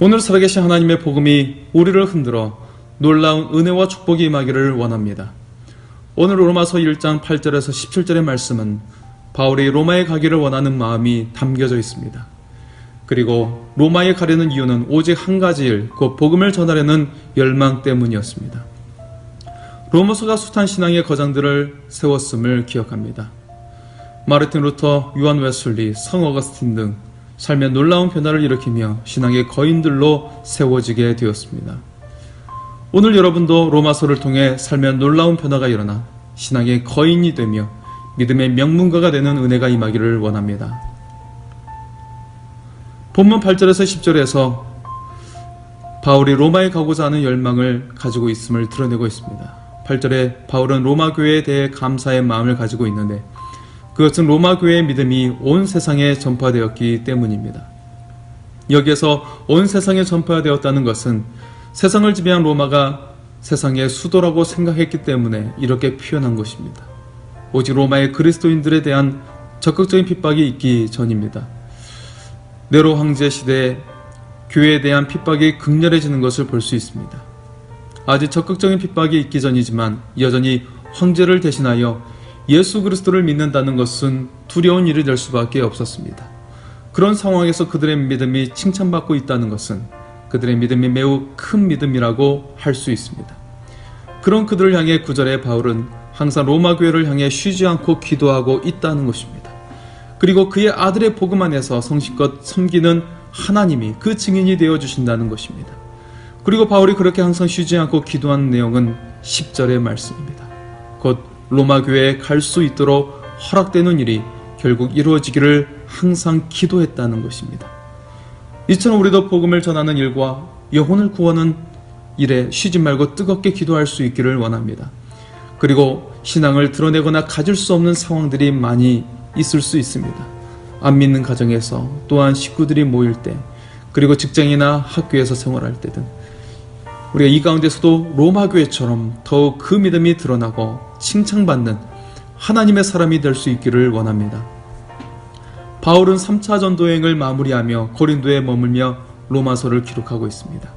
오늘 살아계신 하나님의 복음이 우리를 흔들어 놀라운 은혜와 축복이 임하기를 원합니다. 오늘 로마서 1장 8절에서 17절의 말씀은 바울이 로마에 가기를 원하는 마음이 담겨져 있습니다. 그리고 로마에 가려는 이유는 오직 한 가지 일, 곧 복음을 전하려는 열망 때문이었습니다. 로마서가 숱한 신앙의 거장들을 세웠음을 기억합니다. 마르틴 루터, 요한 웨슬리, 성 어거스틴 등 삶의 놀라운 변화를 일으키며 신앙의 거인들로 세워지게 되었습니다. 오늘 여러분도 로마서를 통해 삶의 놀라운 변화가 일어나 신앙의 거인이 되며 믿음의 명문가가 되는 은혜가 임하기를 원합니다. 본문 8절에서 10절에서 바울이 로마에 가고자 하는 열망을 가지고 있음을 드러내고 있습니다. 8절에 바울은 로마 교회에 대해 감사의 마음을 가지고 있는데 그것은 로마 교회의 믿음이 온 세상에 전파되었기 때문입니다. 여기에서 온 세상에 전파되었다는 것은 세상을 지배한 로마가 세상의 수도라고 생각했기 때문에 이렇게 표현한 것입니다. 오직 로마의 그리스도인들에 대한 적극적인 핍박이 있기 전입니다. 네로 황제 시대에 교회에 대한 핍박이 극렬해지는 것을 볼 수 있습니다. 아직 적극적인 핍박이 있기 전이지만 여전히 황제를 대신하여 예수 그리스도를 믿는다는 것은 두려운 일이 될 수밖에 없었습니다. 그런 상황에서 그들의 믿음이 칭찬받고 있다는 것은 그들의 믿음이 매우 큰 믿음이라고 할 수 있습니다. 그런 그들을 향해 9절에 바울은 항상 로마 교회를 향해 쉬지 않고 기도하고 있다는 것입니다. 그리고 그의 아들의 복음 안에서 성실껏 섬기는 하나님이 그 증인이 되어주신다는 것입니다. 그리고 바울이 그렇게 항상 쉬지 않고 기도하는 내용은 10절의 말씀입니다. 곧 로마 교회에 갈 수 있도록 허락되는 일이 결국 이루어지기를 항상 기도했다는 것입니다. 이처럼 우리도 복음을 전하는 일과 영혼을 구하는 일에 쉬지 말고 뜨겁게 기도할 수 있기를 원합니다. 그리고 신앙을 드러내거나 가질 수 없는 상황들이 많이 있을 수 있습니다. 안 믿는 가정에서, 또한 식구들이 모일 때, 그리고 직장이나 학교에서 생활할 때든 우리가 이 가운데서도 로마 교회처럼 더욱 그 믿음이 드러나고 칭찬받는 하나님의 사람이 될 수 있기를 원합니다. 바울은 3차 전도여행을 마무리하며 고린도에 머물며 로마서를 기록하고 있습니다.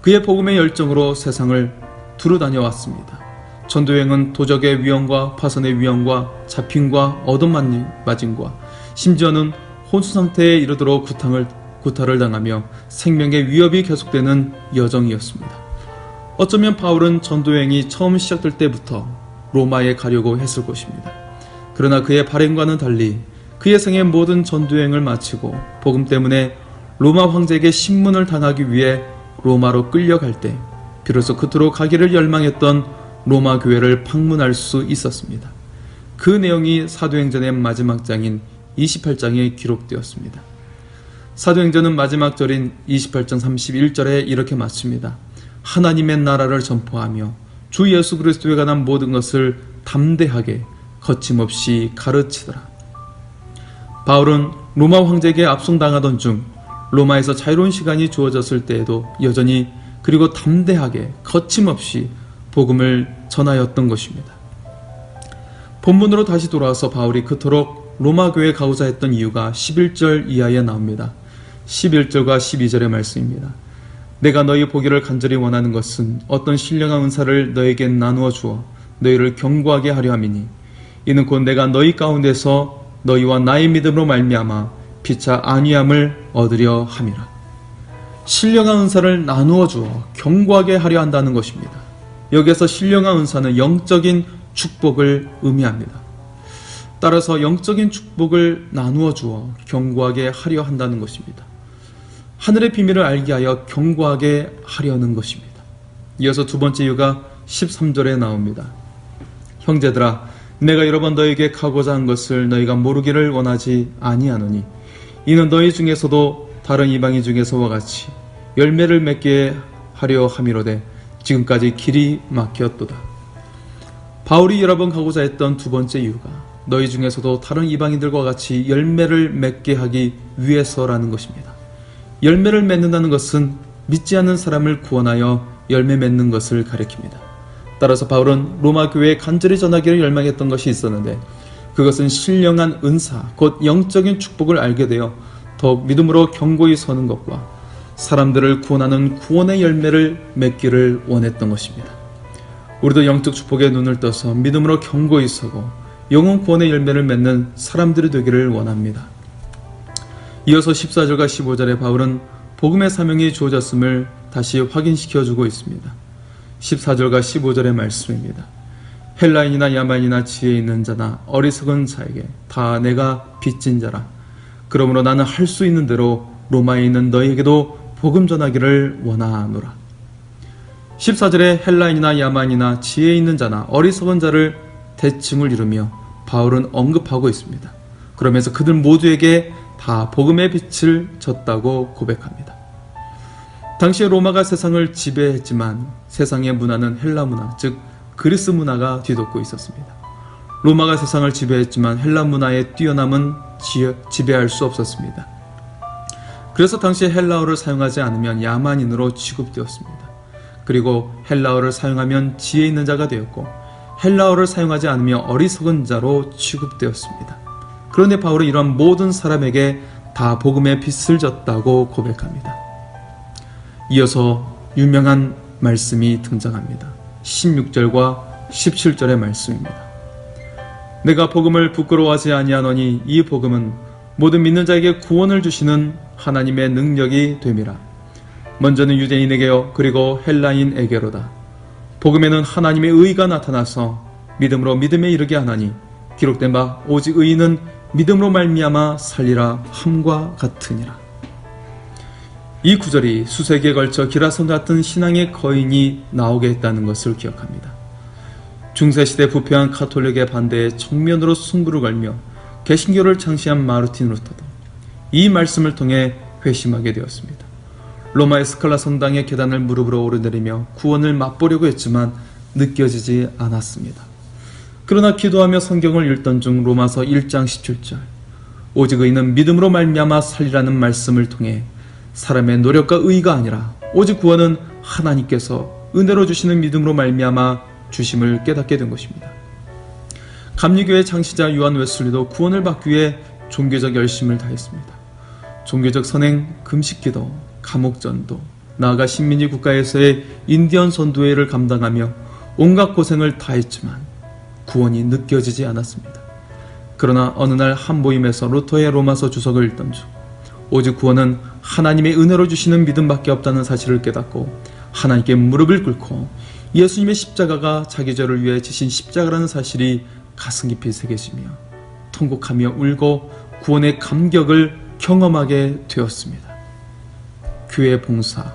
그의 복음의 열정으로 세상을 두루 다녀왔습니다. 전도여행은 도적의 위험과 파선의 위험과 잡힘과 얻어맞음과 심지어는 혼수 상태에 이르도록 구타를 당하며 생명의 위협이 계속되는 여정이었습니다. 어쩌면 바울은 전도여행이 처음 시작될 때부터 로마에 가려고 했을 것입니다. 그러나 그의 발행과는 달리 그의 생의 모든 전도여행을 마치고 복음 때문에 로마 황제에게 신문을 당하기 위해 로마로 끌려갈 때 비로소 그토록 가기를 열망했던 로마 교회를 방문할 수 있었습니다. 그 내용이 사도행전의 마지막 장인 28장에 기록되었습니다. 사도행전은 마지막 절인 28장 31절에 이렇게 마칩니다. 하나님의 나라를 전포하며 주 예수 그리스도에 관한 모든 것을 담대하게 거침없이 가르치더라. 바울은 로마 황제에게 압송당하던 중 로마에서 자유로운 시간이 주어졌을 때에도 여전히 그리고 담대하게 거침없이 복음을 전하였던 것입니다. 본문으로 다시 돌아와서 바울이 그토록 로마 교회에 가고자 했던 이유가 11절 이하에 나옵니다. 11절과 12절의 말씀입니다. 내가 너희 보기를 간절히 원하는 것은 어떤 신령한 은사를 너에게 나누어 주어 너희를 견고하게 하려 함이니 이는 곧 내가 너희 가운데서 너희와 나의 믿음으로 말미암아 피차 안위함을 얻으려 함이라. 신령한 은사를 나누어 주어 견고하게 하려 한다는 것입니다. 여기에서 신령한 은사는 영적인 축복을 의미합니다. 따라서 영적인 축복을 나누어 주어 견고하게 하려 한다는 것입니다. 하늘의 비밀을 알게 하여 견고하게 하려는 것입니다. 이어서 두 번째 이유가 13절에 나옵니다. 형제들아, 내가 여러 번 너에게 가고자 한 것을 너희가 모르기를 원하지 아니하노니 이는 너희 중에서도 다른 이방인 중에서와 같이 열매를 맺게 하려 함이로되 지금까지 길이 막혔도다. 바울이 여러 번 가고자 했던 두 번째 이유가 너희 중에서도 다른 이방인들과 같이 열매를 맺게 하기 위해서라는 것입니다. 열매를 맺는다는 것은 믿지 않는 사람을 구원하여 열매 맺는 것을 가리킵니다. 따라서 바울은 로마 교회에 간절히 전하기를 열망했던 것이 있었는데 그것은 신령한 은사, 곧 영적인 축복을 알게 되어 더욱 믿음으로 견고히 서는 것과 사람들을 구원하는 구원의 열매를 맺기를 원했던 것입니다. 우리도 영적 축복에 눈을 떠서 믿음으로 견고히 서고 영혼 구원의 열매를 맺는 사람들이 되기를 원합니다. 이어서 14절과 15절에 바울은 복음의 사명이 주어졌음을 다시 확인시켜주고 있습니다. 14절과 15절의 말씀입니다. 헬라인이나 야만이나 지혜 있는 자나 어리석은 자에게 다 내가 빚진 자라. 그러므로 나는 할 수 있는 대로 로마에 있는 너희에게도 복음 전하기를 원하노라. 14절에 헬라인이나 야만이나 지혜 있는 자나 어리석은 자를 대칭을 이루며 바울은 언급하고 있습니다. 그러면서 그들 모두에게 다 복음의 빛을 졌다고 고백합니다. 당시에 로마가 세상을 지배했지만 세상의 문화는 헬라 문화, 즉 그리스 문화가 뒤덮고 있었습니다. 로마가 세상을 지배했지만 헬라 문화의 뛰어남은 지배할 수 없었습니다. 그래서 당시에 헬라어를 사용하지 않으면 야만인으로 취급되었습니다. 그리고 헬라어를 사용하면 지혜 있는 자가 되었고 헬라어를 사용하지 않으면 어리석은 자로 취급되었습니다. 그런데 바울은 이러한 모든 사람에게 다 복음의 빛을 졌다고 고백합니다. 이어서 유명한 말씀이 등장합니다. 16절과 17절의 말씀입니다. 내가 복음을 부끄러워하지 아니하노니 이 복음은 모든 믿는 자에게 구원을 주시는 하나님의 능력이 됨이라. 먼저는 유대인에게요 그리고 헬라인에게로다. 복음에는 하나님의 의가 나타나서 믿음으로 믿음에 이르게 하나니 기록된 바 오직 의인은 믿음으로 말미암아 살리라 함과 같으니라. 이 구절이 수세기에 걸쳐 기라성 같은 신앙의 거인이 나오게 했다는 것을 기억합니다. 중세시대 부패한 가톨릭의 반대에 정면으로 승부를 걸며 개신교를 창시한 마르틴 루터도 이 말씀을 통해 회심하게 되었습니다. 로마의 스칼라 성당의 계단을 무릎으로 오르내리며 구원을 맛보려고 했지만 느껴지지 않았습니다. 그러나 기도하며 성경을 읽던 중 로마서 1장 17절 오직 의인은 믿음으로 말미암아 살리라는 말씀을 통해 사람의 노력과 의가 아니라 오직 구원은 하나님께서 은혜로 주시는 믿음으로 말미암아 주심을 깨닫게 된 것입니다. 감리교의 창시자 요한 웨슬리도 구원을 받기 위해 종교적 열심을 다했습니다. 종교적 선행, 금식기도, 감옥전도, 나아가 식민지 국가에서의 인디언 선도회를 감당하며 온갖 고생을 다했지만 구원이 느껴지지 않았습니다. 그러나 어느 날 한 모임에서 루터의 로마서 주석을 읽던 중 오직 구원은 하나님의 은혜로 주시는 믿음밖에 없다는 사실을 깨닫고 하나님께 무릎을 꿇고 예수님의 십자가가 자기 죄를 위해 지신 십자가라는 사실이 가슴 깊이 새겨지며 통곡하며 울고 구원의 감격을 경험하게 되었습니다. 교회 봉사,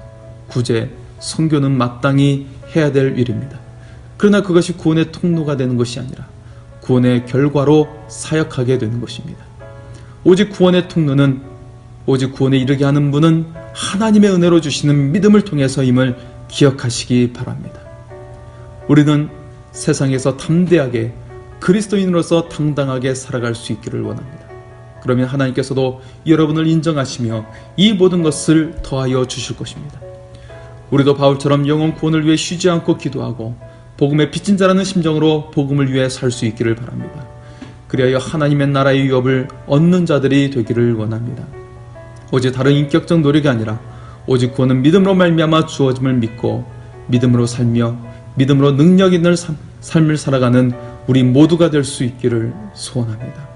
구제, 선교는 마땅히 해야 될 일입니다. 그러나 그것이 구원의 통로가 되는 것이 아니라 구원의 결과로 사역하게 되는 것입니다. 오직 구원의 통로는 오직 구원에 이르게 하는 분은 하나님의 은혜로 주시는 믿음을 통해서임을 기억하시기 바랍니다. 우리는 세상에서 담대하게 그리스도인으로서 당당하게 살아갈 수 있기를 원합니다. 그러면 하나님께서도 여러분을 인정하시며 이 모든 것을 더하여 주실 것입니다. 우리도 바울처럼 영혼 구원을 위해 쉬지 않고 기도하고 복음의 빚진 자라는 심정으로 복음을 위해 살 수 있기를 바랍니다. 그리하여 하나님의 나라의 유업을 얻는 자들이 되기를 원합니다. 오직 다른 인격적 노력이 아니라 오직 구원은 믿음으로 말미암아 주어짐을 믿고 믿음으로 살며 믿음으로 능력 있는 삶을 살아가는 우리 모두가 될 수 있기를 소원합니다.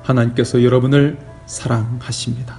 하나님께서 여러분을 사랑하십니다.